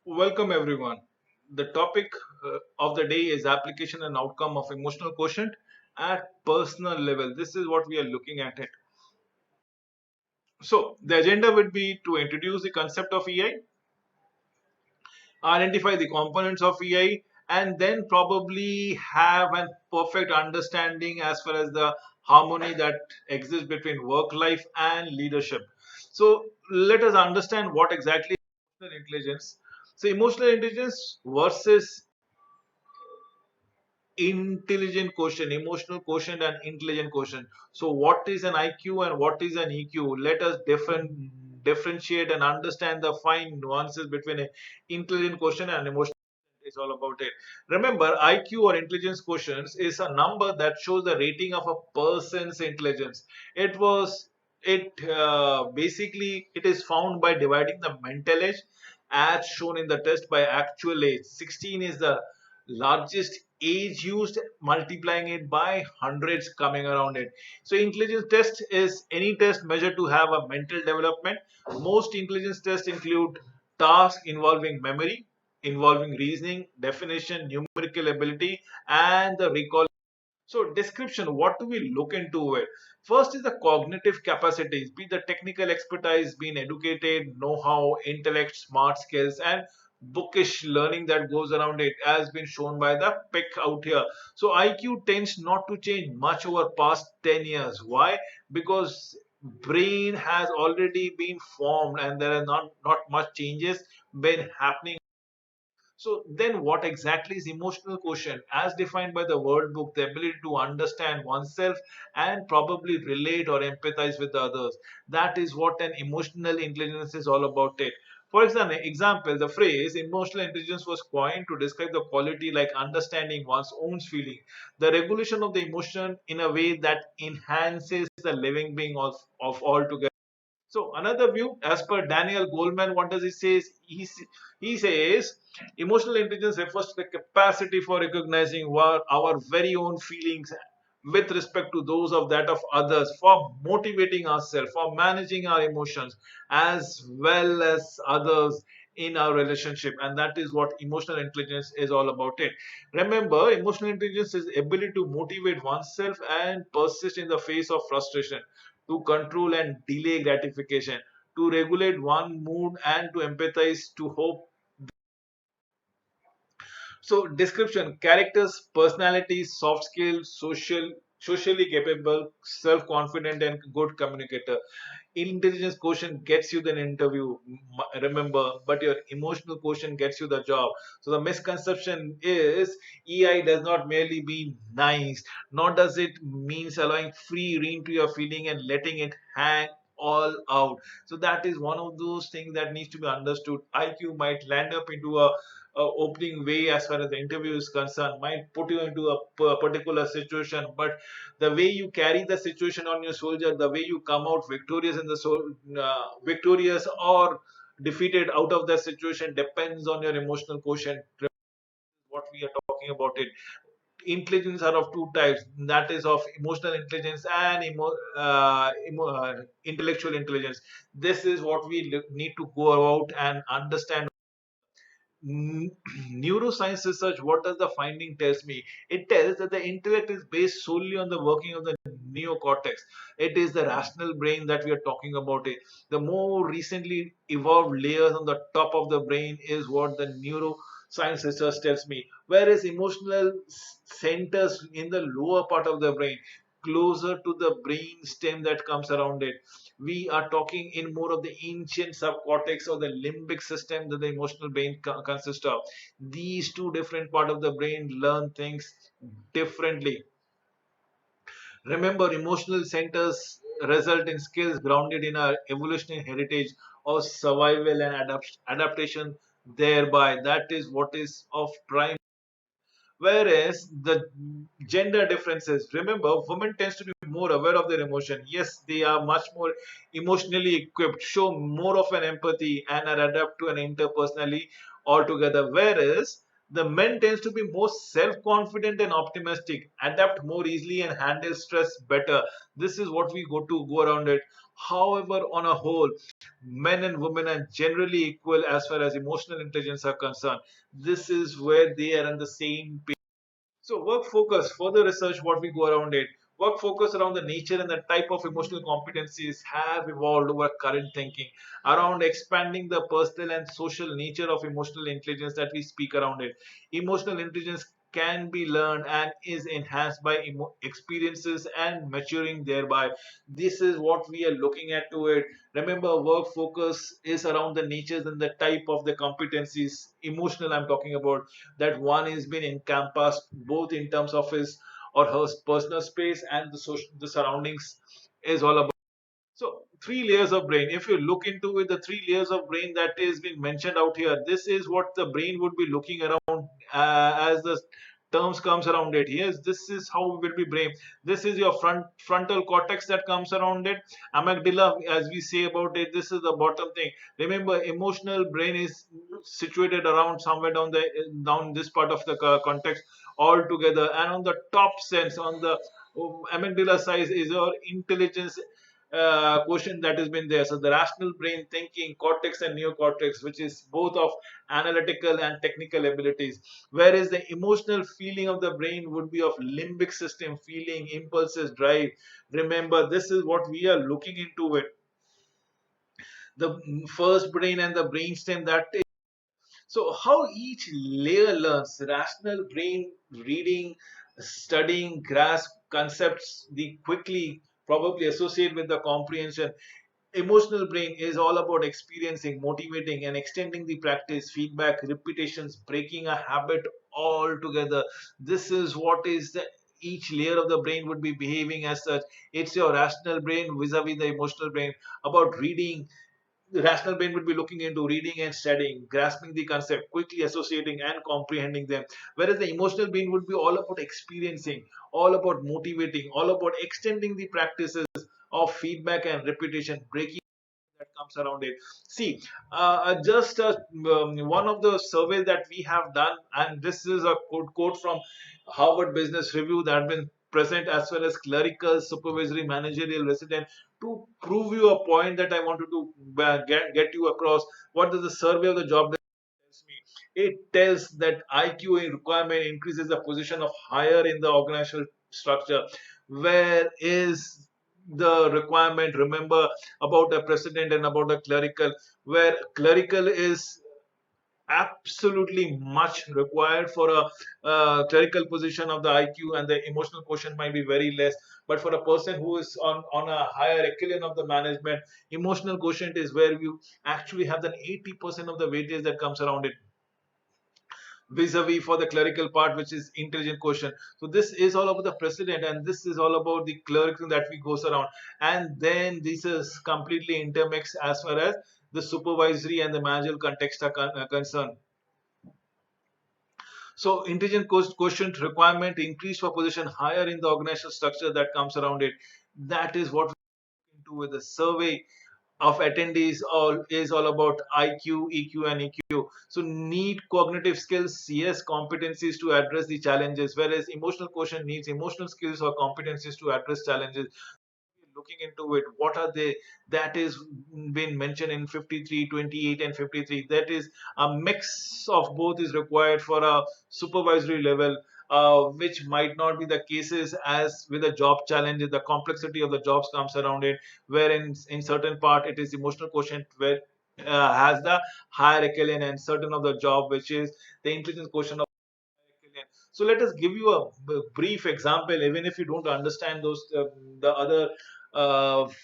Welcome everyone. The topic of the day is application and outcome of emotional quotient at personal level. This is what we are looking at it. So the agenda would be to introduce the concept of EI, identify the components of EI, and then probably have a perfect understanding as far as the harmony that exists between work life and leadership. So let us understand what exactly is emotional intelligence. So emotional intelligence versus intelligent quotient, emotional quotient, and intelligent quotient. So, what is an IQ and what is an EQ? Let us differentiate and understand the fine nuances between an intelligent quotient and emotional. Is all about it. Remember, IQ or intelligence quotient is a number that shows the rating of a person's intelligence. It was it basically it is found by dividing the mental age as shown in the test by actual age. 16 is the largest age used, multiplying it by hundreds coming around it. So intelligence test is any test measured to have a mental development. Most intelligence tests include tasks involving memory, involving reasoning, definition, numerical ability, and the recall. So description, what do we look into it? First is the cognitive capacities, be the technical expertise, being educated, know-how, intellect, smart skills, and bookish learning that goes around it has been shown by the pick out here. So IQ tends not to change much over past 10 years. Why? Because brain has already been formed and there are not much changes been happening. So then what exactly is emotional quotient? As defined by the World Book, the ability to understand oneself and probably relate or empathize with others. That is what an emotional intelligence is all about it. For example, the phrase emotional intelligence was coined to describe the quality like understanding one's own feeling, the regulation of the emotion in a way that enhances the living being of all together. So another view, as per Daniel Goleman, what does he say? He says emotional intelligence refers to the capacity for recognizing our very own feelings with respect to those of that of others, for motivating ourselves, for managing our emotions, as well as others in our relationship. And that is what emotional intelligence is all about it. Remember, emotional intelligence is ability to motivate oneself and persist in the face of frustration, to control and delay gratification, to regulate one mood and to empathize, to hope. So description: characters, personalities, soft skills, socially capable, self-confident, and good communicator. Intelligence quotient gets you the interview, remember, but your emotional quotient gets you the job. So the misconception is EI does not merely mean nice, nor does it means allowing free rein to your feeling and letting it hang all out. So that is one of those things that needs to be understood. IQ might land up into a opening way as far as the interview is concerned, might put you into a particular situation, but the way you carry the situation on your soldier, the way you come out victorious in the victorious or defeated out of that situation depends on your emotional quotient. What we are talking about it. Intelligence are of two types. That is of emotional intelligence and intellectual intelligence. This is what we need to go about and understand. Neuroscience research, what does the finding tells me? It tells that the intellect is based solely on the working of the neocortex. It is the rational brain that we are talking about it. The more recently evolved layers on the top of the brain is what the neuroscience research tells me, whereas emotional centers in the lower part of the brain, closer to the brain stem that comes around it. We are talking in more of the ancient subcortex or the limbic system that the emotional brain consists of. These two different part of the brain learn things differently. Remember, emotional centers result in skills grounded in our evolutionary heritage of survival and adaptation. Thereby, that is what is of prime. Whereas the gender differences, remember, women tends to be more aware of their emotion. Yes, they are much more emotionally equipped, show more of an empathy and are adapt to an interpersonally altogether. Whereas The men tends to be more self-confident and optimistic, adapt more easily and handle stress better. This is what we go around it. However, on a whole, men and women are generally equal as far as emotional intelligence are concerned. This is where they are on the same page. So work focus, further research what we go around it. Work focus around the nature and the type of emotional competencies have evolved over current thinking around expanding the personal and social nature of emotional intelligence that we speak around it. Emotional intelligence can be learned and is enhanced by experiences and maturing thereby. This is what we are looking at to it. Remember, work focus is around the natures and the type of the competencies, emotional I'm talking about, that one is being encompassed both in terms of his or her personal space and the social, the surroundings is all about. So three layers of brain. If you look into it, the three layers of brain that is being mentioned out here, this is what the brain would be looking around as the terms comes around it. Yes, this is how it will be brain. This is your frontal cortex that comes around it. Amygdala, as we say about it, this is the bottom thing. Remember, emotional brain is situated around somewhere down this part of the context altogether, and on the top sense, on the amygdala size is your intelligence quotient that has been there. So the rational brain thinking, cortex and neocortex, which is both of analytical and technical abilities. Whereas the emotional feeling of the brain would be of limbic system, feeling, impulses, drive. Remember, this is what we are looking into it. The first brain and the brainstem that is. So, how each layer learns rational brain reading, studying, grasp concepts, the quickly probably associate with the comprehension. Emotional brain is all about experiencing, motivating, and extending the practice, feedback, repetitions, breaking a habit altogether. This is what is the each layer of the brain would be behaving as such. It's your rational brain vis-a-vis the emotional brain about reading. The rational brain would be looking into reading and studying, grasping the concept, quickly associating and comprehending them. Whereas the emotional brain would be all about experiencing, all about motivating, all about extending the practices of feedback and repetition, breaking that comes around it. See, just one of the surveys that we have done, and this is a quote from Harvard Business Review that has been present as well as clerical, supervisory, managerial, resident, to prove you a point that I wanted to get you across. What does the survey of the job tells me? It tells that IQ requirement increases the position of higher in the organizational structure. Where is the requirement? Remember about a president and about a clerical, where clerical is absolutely much required for a clerical position of the IQ, and the emotional quotient might be very less. But for a person who is on a higher echelon of the management, emotional quotient is where you actually have that 80% of the weightage that comes around it, vis-a-vis for the clerical part, which is intelligent quotient. So this is all about the president, and this is all about the clerical that we goes around, and then this is completely intermixed as far as the supervisory and the managerial context are concerned. So intelligent quotient requirement increase for position higher in the organizational structure that comes around it. That is what we into with the survey of attendees all is all about IQ, EQ, and EQ. So need cognitive skills, yes, competencies to address the challenges, whereas emotional quotient needs emotional skills or competencies to address challenges. Looking into it, what are they? That is been mentioned in 53, 28, and 53. That is a mix of both is required for a supervisory level, which might not be the cases as with the job challenges. The complexity of the jobs comes around it, where in certain part it is emotional quotient where has the higher echelon, and certain of the job which is the intelligence quotient. So let us give you a brief example, even if you don't understand those the other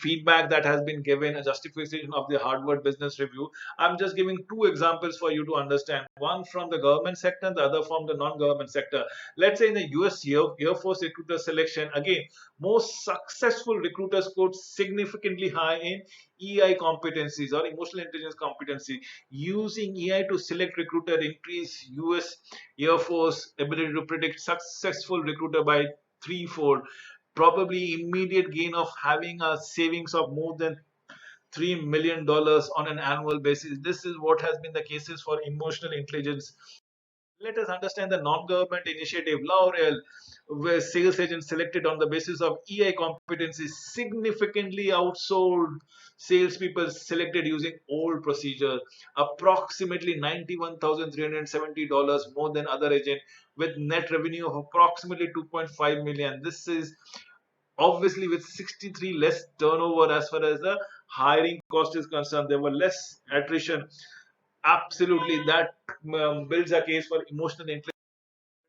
feedback that has been given, a justification of the Harvard Business Review. I'm just giving two examples for you to understand. One from the government sector, the other from the non-government sector. Let's say in the U.S. Air Force recruiter selection, again, most successful recruiters scored significantly high in EI competencies or emotional intelligence competency. Using EI to select recruiter increase U.S. Air Force ability to predict successful recruiter by threefold, probably immediate gain of having a savings of more than $3 million on an annual basis. This is what has been the cases for emotional intelligence Let us understand the non-government initiative L'Oreal, where sales agents selected on the basis of EI competencies significantly outsold salespeople selected using old procedure, approximately $91,370 more than other agent, with net revenue of approximately 2.5 million. This is obviously with 63 less turnover as far as the hiring cost is concerned. There were less attrition. Absolutely, that builds a case for emotional intelligence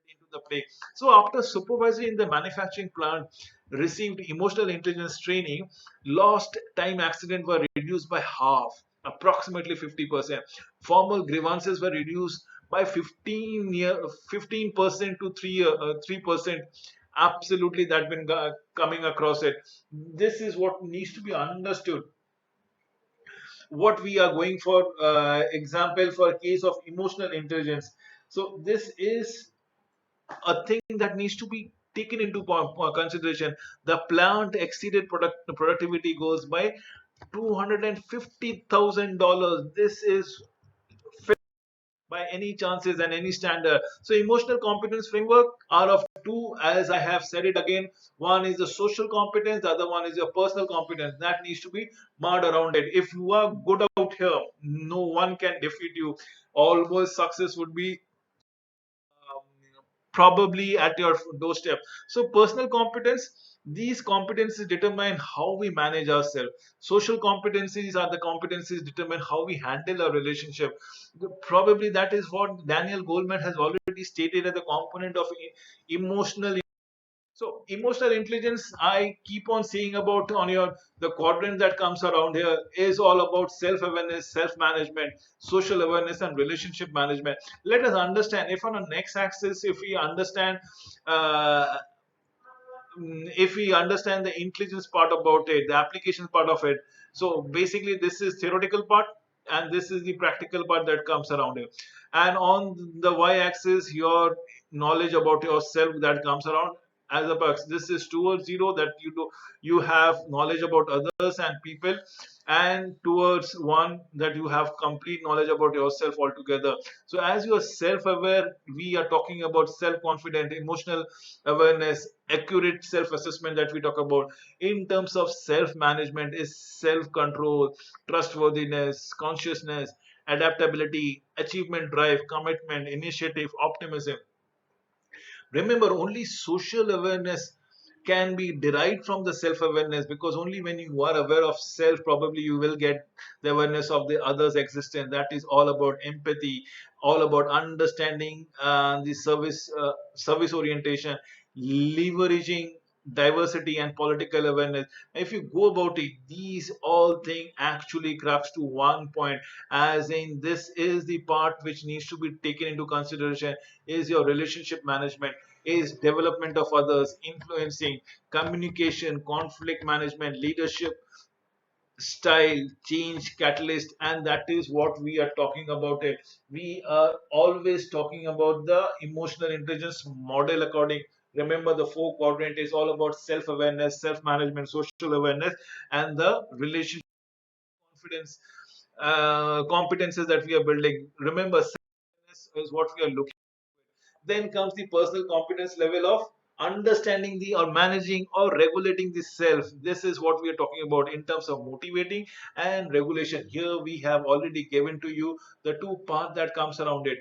into the play. So after supervisor in the manufacturing plant received emotional intelligence training, lost time accident were reduced by half, approximately 50%. Formal grievances were reduced by 15% to 3%. Absolutely, that been coming across it. This is what needs to be understood. What we are going for, example for a case of emotional intelligence. So this is a thing that needs to be taken into consideration. The plant exceeded productivity goals by $250,000. This is by any chances and any standard. So emotional competence framework are of two, as I have said it again. One is the social competence, the other one is your personal competence. That needs to be marked around it. If you are good out here, no one can defeat you. Almost success would be um, probably at your doorstep. So, personal competence, these competencies determine how we manage ourselves. Social competencies are the competencies determine how we handle our relationship. Probably that is what Daniel Goleman has already stated as a component of emotional. So emotional intelligence, I keep on saying about on your the quadrant that comes around here is all about self-awareness, self-management, social awareness, and relationship management. Let us understand if on a next axis, if we understand uh, if we understand the intelligence part about it, the application part of it. So basically, this is theoretical part, and this is the practical part that comes around it. And on the y-axis, your knowledge about yourself that comes around as a box. This is towards zero that you have knowledge about others and people, and towards one that you have complete knowledge about yourself altogether. So as you are self-aware, we are talking about self-confident, emotional awareness, accurate self-assessment that we talk about. In terms of self-management is self-control, trustworthiness, consciousness, adaptability, achievement drive, commitment, initiative, optimism. Remember, only social awareness can be derived from the self awareness, because only when you are aware of self, probably you will get the awareness of the other's existence. That is all about empathy, all about understanding the service orientation, leveraging diversity and political awareness. If you go about it, these all things actually crux to one point, as in this is the part which needs to be taken into consideration, is your relationship management, is development of others, influencing, communication, conflict management, leadership style, change catalyst, and that is what we are talking about it. We are always talking about the emotional intelligence model according. Remember, the four quadrant is all about self-awareness, self-management, social awareness, and the relationship, confidence, competences that we are building. Remember, self-awareness is what we are looking. Then comes the personal competence level of understanding the or managing or regulating the self. This is what we are talking about in terms of motivating and regulation. Here we have already given to you the two paths that comes around it.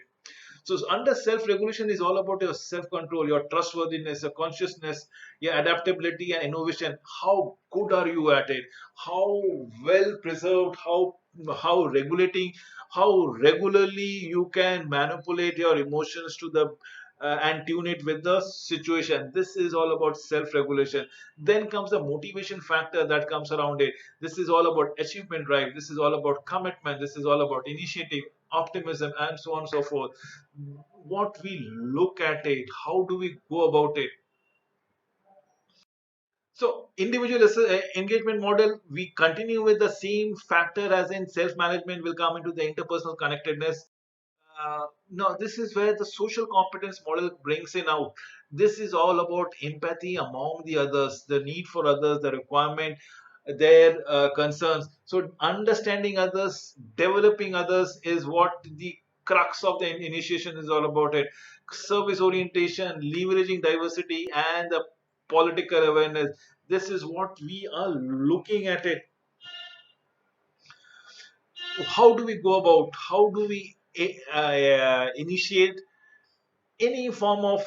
So under self-regulation is all about your self-control, your trustworthiness, your consciousness, your adaptability and innovation. How good are you at it? How well preserved? How regulating? How regularly you can manipulate your emotions to the and tune it with the situation. This is all about self-regulation. Then comes the motivation factor that comes around it. This is all about achievement drive. This is all about commitment. This is all about initiative, optimism, and so on and so forth. What we look at it, how do we go about it? So individual engagement model, we continue with the same factor as in self-management will come into the interpersonal connectedness. No, this is where the social competence model brings in out. This is all about empathy among the others, the need for others, the requirement, their concerns. So understanding others, developing others is what the crux of the initiation is all about it. Service orientation, leveraging diversity, and the political awareness. This is what we are looking at it. How do we go about? How do we initiate any form of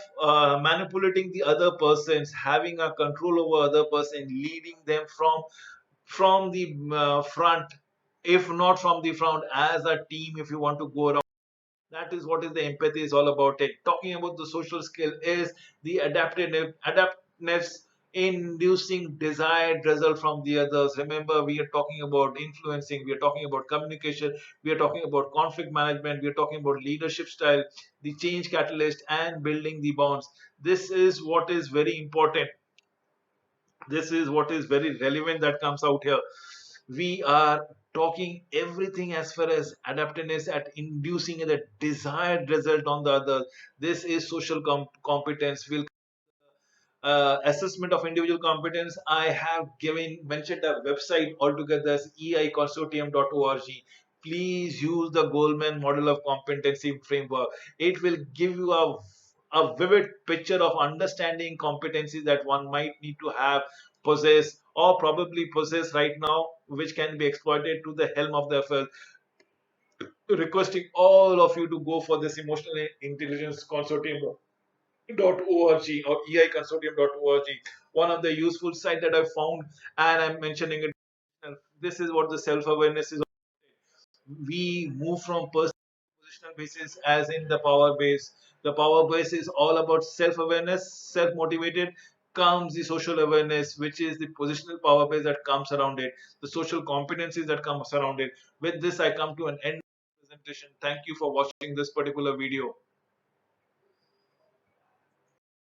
manipulating the other persons, having a control over other person, leading them from the front, if not from the front, as a team, if you want to go around. That is what is the empathy is all about it. Talking about the social skill is the adaptiveness in inducing desired result from the others. Remember, we are talking about influencing, we are talking about communication, we are talking about conflict management, we are talking about leadership style, the change catalyst, and building the bonds. This is what is very important. This is what is very relevant that comes out here. We are talking everything as far as adaptiveness at inducing the desired result on the other. This is social competence. Will assessment of individual competence, I have given mentioned a website altogether as eiconsortium.org. Please use the Goldman model of competency framework. It will give you a vivid picture of understanding competencies that one might need to have, possess, or probably possess right now, which can be exploited to the helm of the affairs. Requesting all of you to go for this emotional intelligence consortium .org or eiconsortium.org. One of the useful site that I found, and I'm mentioning it. This is what the self-awareness is. We move from positional basis as in the power base. The power base is all about self-awareness, self-motivated. Comes the social awareness, which is the positional power base that comes around it, the social competencies that comes around it. With this, I come to an end of the presentation. Thank you for watching this particular video.